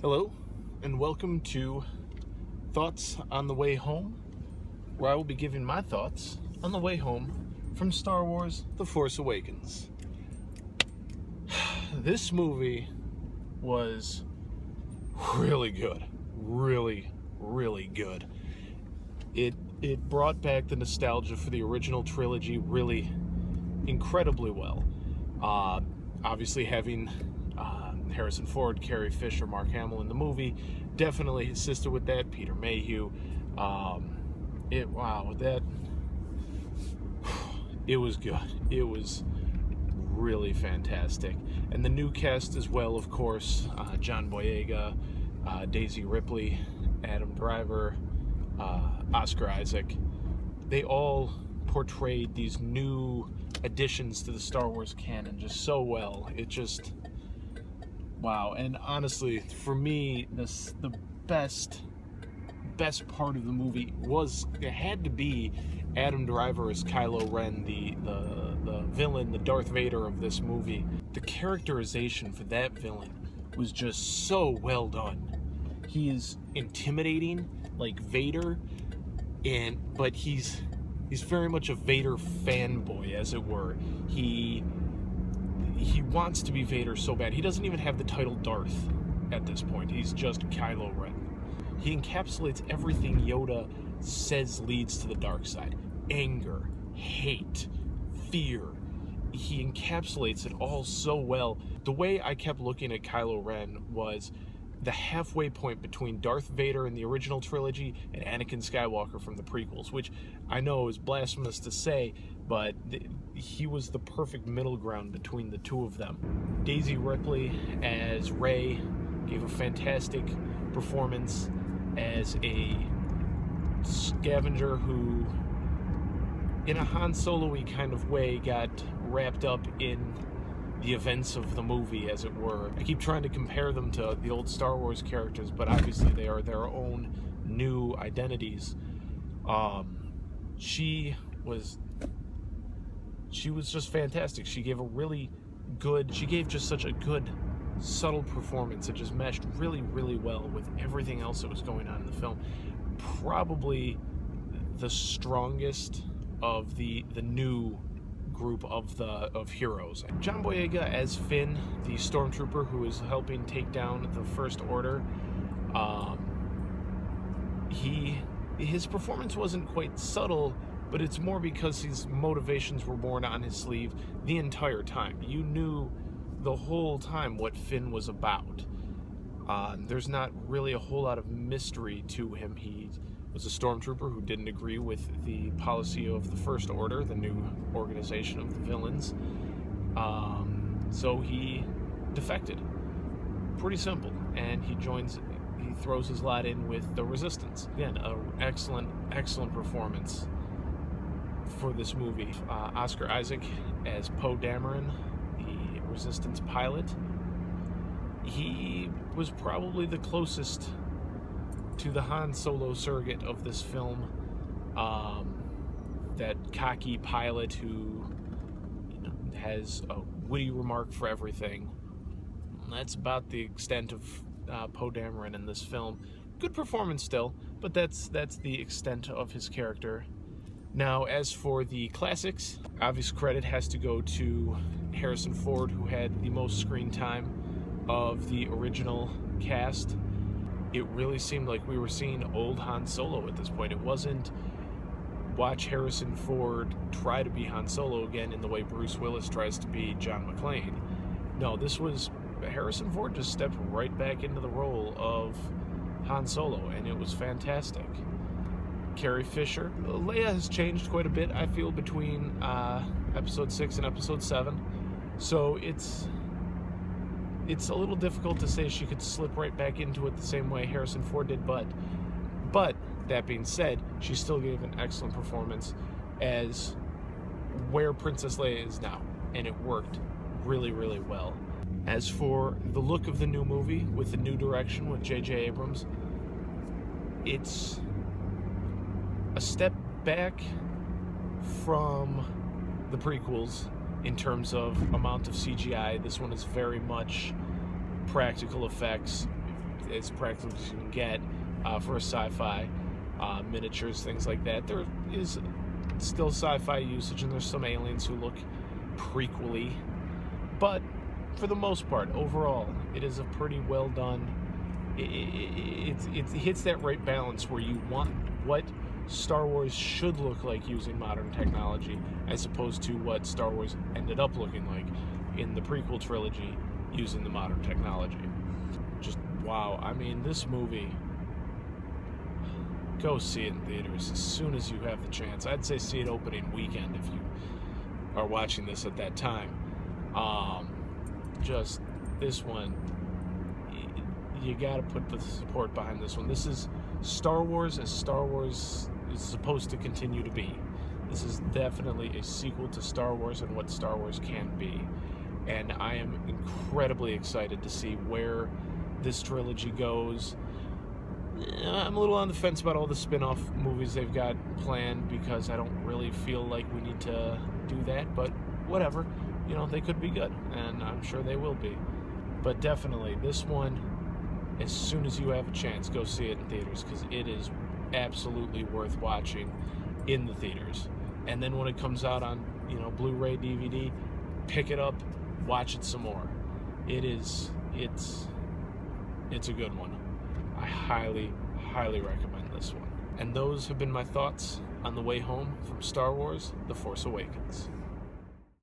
Hello, and welcome to Thoughts on the Way Home, where I will be giving my thoughts on the way home from Star Wars The Force Awakens. This movie was really good. Really, really good. It brought back the nostalgia for the original trilogy really incredibly well. Obviously having Harrison Ford, Carrie Fisher, Mark Hamill in the movie definitely assisted with that. Peter Mayhew. It was good. It was really fantastic. And the new cast as well, of course, John Boyega, Daisy Ripley, Adam Driver, Oscar Isaac. They all portrayed these new additions to the Star Wars canon just so well. It just, wow. And honestly, for me, the best part of the movie it had to be Adam Driver as Kylo Ren, the villain, the Darth Vader of this movie. The characterization for that villain was just so well done. He is intimidating, like Vader, but he's very much a Vader fanboy, as it were. He wants to be Vader so bad. He doesn't even have the title Darth at this point. He's just Kylo Ren. He encapsulates everything Yoda says leads to the dark side. Anger, hate, fear. He encapsulates it all so well. The way I kept looking at Kylo Ren was the halfway point between Darth Vader in the original trilogy and Anakin Skywalker from the prequels, which I know is blasphemous to say, but he was the perfect middle ground between the two of them. Daisy Ripley as Rey gave a fantastic performance as a scavenger who, in a Han Solo-y kind of way, got wrapped up in the events of the movie, as it were. I keep trying to compare them to the old Star Wars characters, but obviously they are their own new identities. She was just fantastic. She gave just such a good, subtle performance. It just meshed really, really well with everything else that was going on in the film. Probably the strongest of the new group of heroes. John Boyega as Finn, the stormtrooper who is helping take down the First Order. His performance wasn't quite subtle, but it's more because his motivations were born on his sleeve the entire time. You knew the whole time what Finn was about. There's not really a whole lot of mystery to him. He was a stormtrooper who didn't agree with the policy of the First Order, the new organization of the villains. So he defected. Pretty simple. And he throws his lot in with the Resistance. Again, an excellent performance for this movie. Oscar Isaac as Poe Dameron, the Resistance pilot. He was probably the closest to the Han Solo surrogate of this film. That cocky pilot who has a witty remark for everything. That's about the extent of Poe Dameron in this film. Good performance still, but that's the extent of his character. Now, as for the classics, obvious credit has to go to Harrison Ford, who had the most screen time of the original cast. It really seemed like we were seeing old Han Solo at this point. It wasn't watch Harrison Ford try to be Han Solo again in the way Bruce Willis tries to be John McClane. No, this was Harrison Ford just stepped right back into the role of Han Solo, and it was fantastic. Carrie Fisher. Leia has changed quite a bit, I feel, between Episode 6 and Episode 7. So it's a little difficult to say she could slip right back into it the same way Harrison Ford did, but that being said, she still gave an excellent performance as where Princess Leia is now, and it worked really, really well. As for the look of the new movie, with the new direction with J.J. Abrams, it's a step back from the prequels in terms of amount of CGI. This one is very much practical effects, as practical as you can get for a sci-fi. Miniatures, things like that. There is still sci-fi usage, and there's some aliens who look prequel-y, but for the most part, overall, it is a pretty well done. It hits that right balance where you want what Star Wars should look like using modern technology, as opposed to what Star Wars ended up looking like in the prequel trilogy using the modern technology. Just wow. I mean, this movie, go see it in theaters as soon as you have the chance. I'd say see it opening weekend if you are watching this at that time. Just this one, you got to put the support behind this one. This is Star Wars as Star Wars is supposed to continue to be. This is definitely a sequel to Star Wars and what Star Wars can be. And I am incredibly excited to see where this trilogy goes. I'm a little on the fence about all the spin-off movies they've got planned, because I don't really feel like we need to do that, but whatever. You know, they could be good, and I'm sure they will be. But definitely, this one, as soon as you have a chance, go see it in theaters, because it is absolutely worth watching in the theaters. And then when it comes out on, Blu-ray, DVD, pick it up, watch it some more. It's a good one. I highly, highly recommend this one. And those have been my thoughts on the way home from Star Wars: The Force Awakens.